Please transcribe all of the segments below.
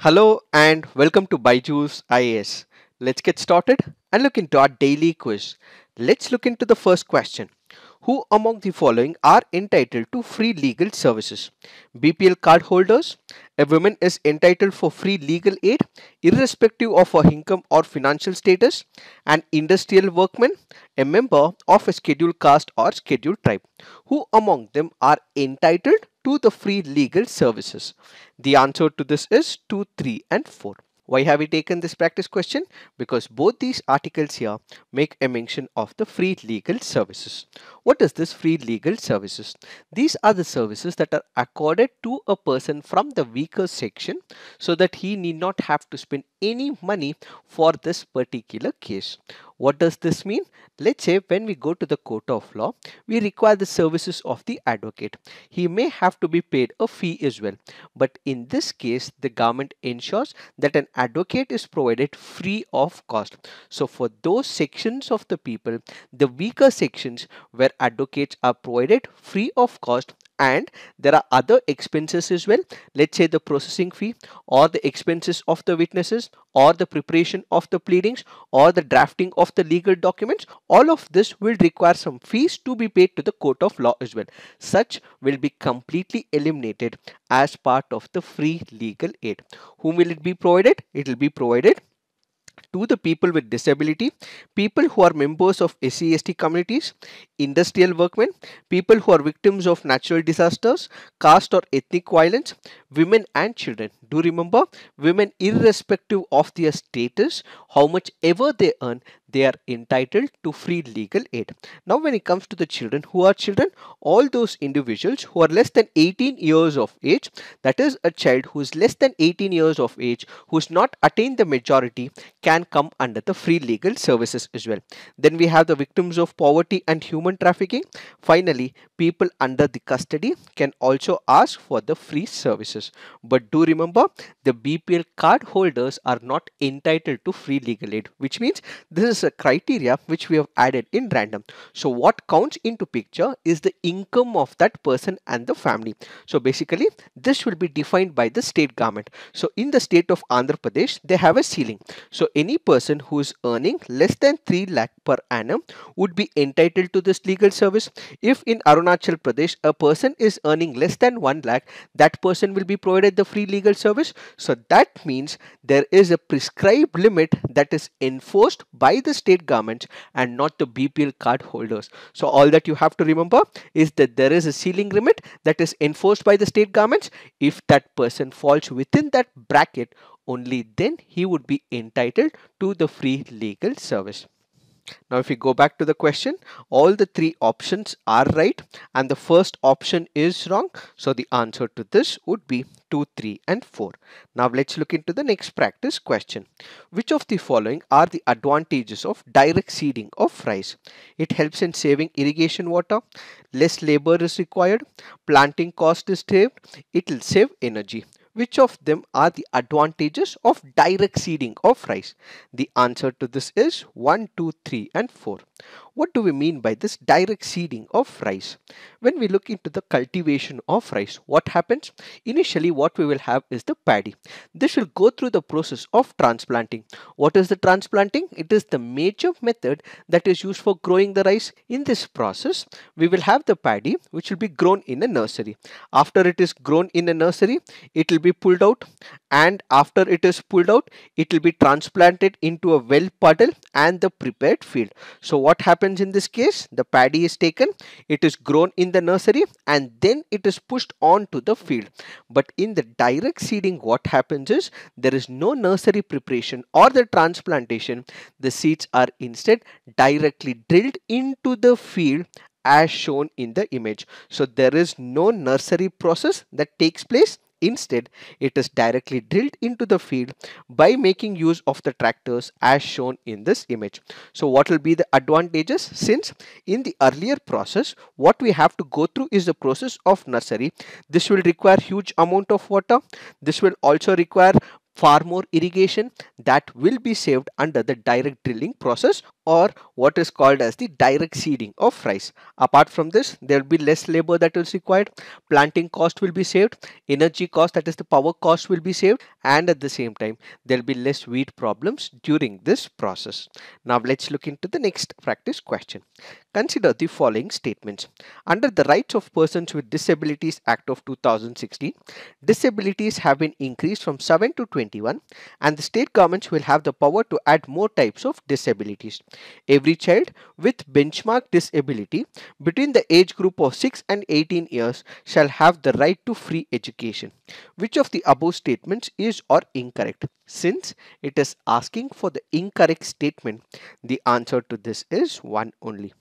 Hello and welcome to Byju's IAS. Let's get started and look into our daily quiz. Let's look into the first question. Who among the following are entitled to free legal services? BPL card holders. A woman is entitled for free legal aid irrespective of her income or financial status. An industrial workman. A member of a scheduled caste or scheduled tribe. Who among them are entitled to the free legal services? The answer to this is 2, 3 and 4. Why have we taken this practice question? Because both these articles here make a mention of the free legal services. What is this free legal services? These are the services that are accorded to a person from the weaker section so that he need not have to spend any money for this particular case. What does this mean? Let's say when we go to the court of law, we require the services of the advocate. He may have to be paid a fee as well. But in this case, the government ensures that an advocate is provided free of cost. So for those sections of the people, the weaker sections where advocates are provided free of cost, and there are other expenses as well, let's say the processing fee or the expenses of the witnesses or the preparation of the pleadings or the drafting of the legal documents, all of this will require some fees to be paid to the court of law as well. Such will be completely eliminated as part of the free legal aid. Whom will it be provided? It will be provided to the people with disability, people who are members of SC/ST communities, industrial workmen, people who are victims of natural disasters, caste or ethnic violence, women and children. Do remember, women irrespective of their status, how much ever they earn, they are entitled to free legal aid. Now when it comes to the children, who are children? All those individuals who are less than 18 years of age, that is a child who is less than 18 years of age, who has not attained the majority, can come under the free legal services as well. Then we have the victims of poverty and human trafficking. Finally, people under the custody can also ask for the free services. But do remember, the BPL card holders are not entitled to free legal aid, which means this is a criteria which we have added in random. So what counts into picture is the income of that person and the family. So basically this will be defined by the state government. So in the state of Andhra Pradesh, they have a ceiling. So any person who is earning less than 3 lakh per annum would be entitled to this legal service. If in Arunachal Pradesh a person is earning less than 1 lakh, that person will be provided the free legal service. So that means there is a prescribed limit that is enforced by the state government and not the BPL card holders. So all that you have to remember is that there is a ceiling limit that is enforced by the state governments. If that person falls within that bracket, only then he would be entitled to the free legal service. Now, if we go back to the question, all the three options are right and the first option is wrong. So the answer to this would be 2, 3 and 4. Now let's look into the next practice question. Which of the following are the advantages of direct seeding of rice? It helps in saving irrigation water, less labor is required, planting cost is saved, it will save energy. Which of them are the advantages of direct seeding of rice? The answer to this is 1, 2, 3 and 4. What do we mean by this direct seeding of rice? When we look into the cultivation of rice, what happens? Initially what we will have is the paddy. This will go through the process of transplanting. What is the transplanting? It is the major method that is used for growing the rice. In this process, we will have the paddy which will be grown in a nursery. After it is grown in a nursery, it will be pulled out, and after it is pulled out, it will be transplanted into a well puddle and the prepared field. So what happens in this case? The paddy is taken, it is grown in the nursery, and then it is pushed on to the field. But in the direct seeding, what happens is there is no nursery preparation or the transplantation. The seeds are instead directly drilled into the field as shown in the image. So there is no nursery process that takes place. Instead, it is directly drilled into the field by making use of the tractors as shown in this image. So what will be the advantages? Since in the earlier process, what we have to go through is the process of nursery. This will require huge amount of water. This will also require far more irrigation that will be saved under the direct drilling process, or what is called as the direct seeding of rice. Apart from this, there will be less labor that is required, planting cost will be saved, energy cost, that is the power cost, will be saved, and at the same time there will be less weed problems during this process. Now let's look into the next practice question. Consider the following statements. Under the Rights of Persons with Disabilities Act of 2016, disabilities have been increased from 7 to 21, and the state governments will have the power to add more types of disabilities. Every child with benchmark disability between the age group of 6 and 18 years shall have the right to free education. Which of the above statements is or incorrect? Since it is asking for the incorrect statement, the answer to this is one only.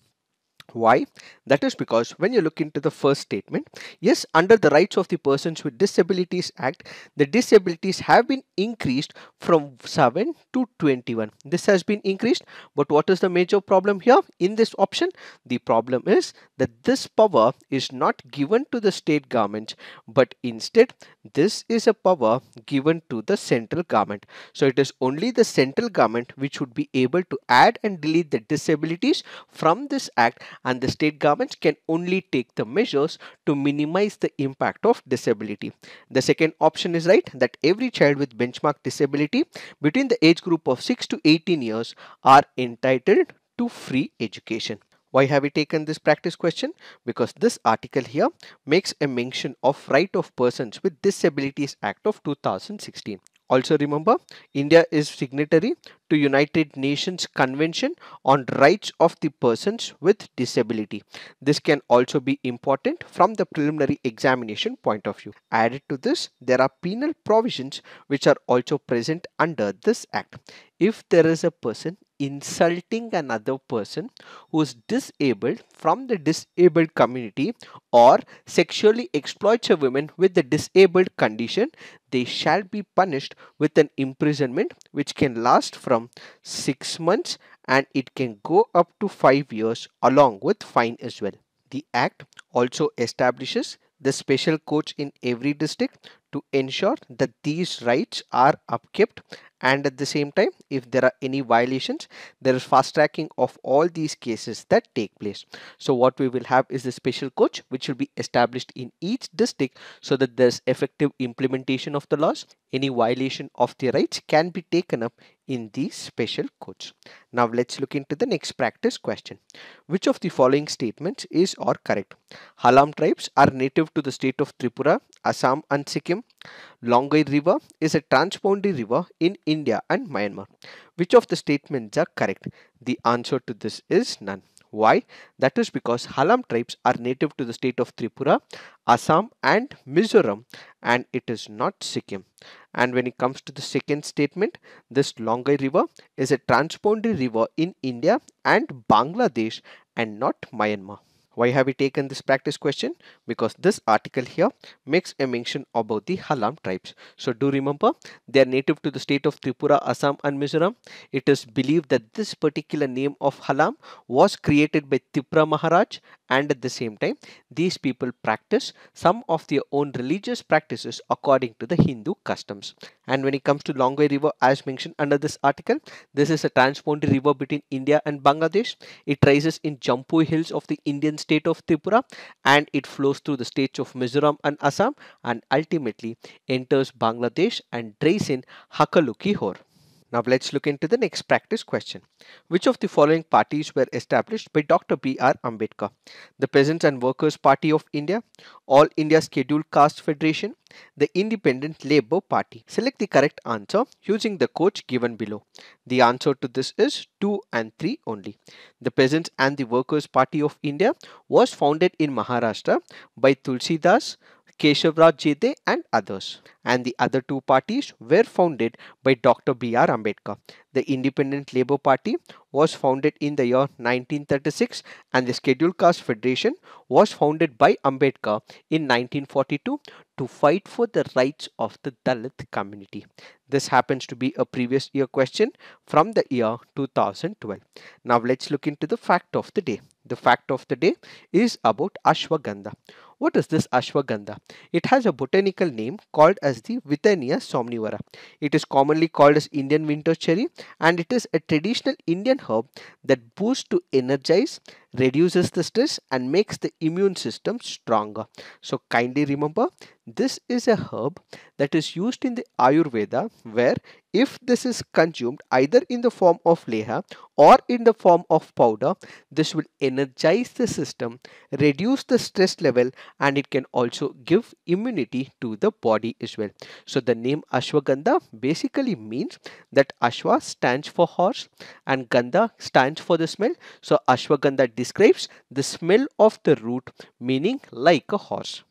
Why? That is because when you look into the first statement, yes, under the Rights of the Persons with Disabilities Act, the disabilities have been increased from 7 to 21. This has been increased, but what is the major problem here in this option? The problem is that this power is not given to the state government, but instead this is a power given to the central government. So it is only the central government which would be able to add and delete the disabilities from this act, and the state governments can only take the measures to minimize the impact of disability. The second option is right, that every child with benchmark disability between the age group of 6 to 18 years are entitled to free education. Why have we taken this practice question? Because this article here makes a mention of Right of Persons with Disabilities Act of 2016. Also remember, India is signatory to United Nations Convention on Rights of the Persons with Disability. This can also be important from the preliminary examination point of view. Added to this, there are penal provisions which are also present under this act. If there is a person insulting another person who is disabled from the disabled community, or sexually exploits a woman with the disabled condition, they shall be punished with an imprisonment which can last from 6 months, and it can go up to 5 years along with fine as well. The act also establishes the special courts in every district to ensure that these rights are upkept, and at the same time, if there are any violations, there is fast tracking of all these cases that take place. So what we will have is the special court which will be established in each district, so that there is effective implementation of the laws. Any violation of the rights can be taken up in these special courts. Now let's look into the next practice question. Which of the following statements is or correct? Halam tribes are native to the state of Tripura, Assam and Sikkim. Longay River is a transboundary river in India and Myanmar. Which of the statements are correct? The answer to this is none. Why? That is because Halam tribes are native to the state of Tripura, Assam and Mizoram, and it is not Sikkim. And when it comes to the second statement, this Longay River is a transboundary river in India and Bangladesh and not Myanmar. Why have we taken this practice question? Because this article here makes a mention about the Halam tribes. So do remember, they are native to the state of Tripura, Assam and Mizoram. It is believed that this particular name of Halam was created by Tipra Maharaj, and at the same time these people practice some of their own religious practices according to the Hindu customs. And when it comes to Longay River, as mentioned under this article, this is a transboundary river between India and Bangladesh. It rises in Jampui Hills of the Indian state of Tripura, and it flows through the states of Mizoram and Assam, and ultimately enters Bangladesh and drains in Hakaluki Hor. Now let's look into the next practice question. Which of the following parties were established by Dr. B.R. Ambedkar? The Peasants and Workers Party of India, All India Scheduled Caste Federation, the Independent Labour Party. Select the correct answer using the codes given below. The answer to this is 2 and 3 only. The Peasants and the Workers Party of India was founded in Maharashtra by Tulsidas, Keshavraj Jede and others. And the other two parties were founded by Dr. B.R. Ambedkar. The Independent Labour Party was founded in the year 1936, and the Scheduled Caste Federation was founded by Ambedkar in 1942 to fight for the rights of the Dalit community. This happens to be a previous year question from the year 2012. Now let's look into the fact of the day. The fact of the day is about Ashwagandha. What is this ashwagandha? It has a botanical name called as the Withenia somnivora. It is commonly called as Indian winter cherry, and it is a traditional Indian herb that boosts to energize, reduces the stress, and makes the immune system stronger. So kindly remember, this is a herb that is used in the Ayurveda, where if this is consumed either in the form of leha or in the form of powder, this will energize the system, reduce the stress level, and it can also give immunity to the body as well. So the name ashwagandha basically means that ashwa stands for horse and gandha stands for the smell. So ashwagandha describes the smell of the root, meaning like a horse.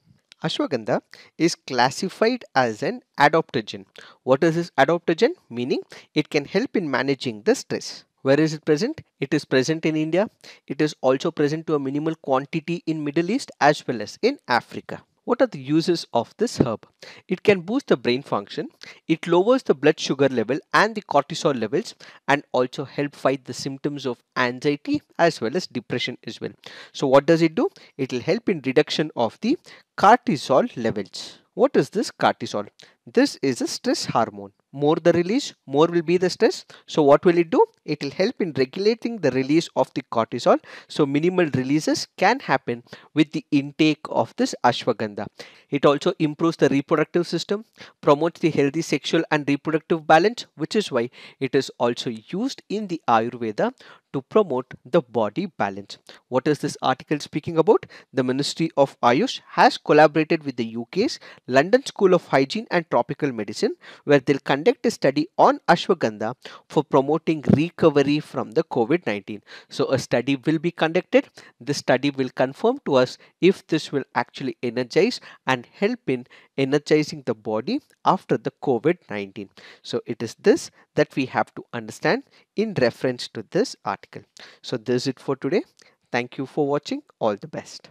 Ashwagandha is classified as an adaptogen. What is this adaptogen? Meaning it can help in managing the stress. Where is it present? It is present in India. It is also present to a minimal quantity in Middle East as well as in Africa. What are the uses of this herb? It can boost the brain function, it lowers the blood sugar level and the cortisol levels, and also help fight the symptoms of anxiety as well as depression as well. So what does it do? It will help in reduction of the cortisol levels. What is this cortisol? This is a stress hormone. More the release, more will be the stress. So what will it do? It will help in regulating the release of the cortisol. So minimal releases can happen with the intake of this ashwagandha. It also improves the reproductive system, promotes the healthy sexual and reproductive balance, which is why it is also used in the Ayurveda to promote the body balance. What is this article speaking about? The Ministry of Ayush has collaborated with the UK's London School of Hygiene and Tropical Medicine, where they'll conduct a study on ashwagandha for promoting recovery from the COVID-19. So a study will be conducted. This study will confirm to us if this will actually energize and help in energizing the body after the COVID-19. So it is this that we have to understand in reference to this article. So this is it for today. Thank you for watching. All the best.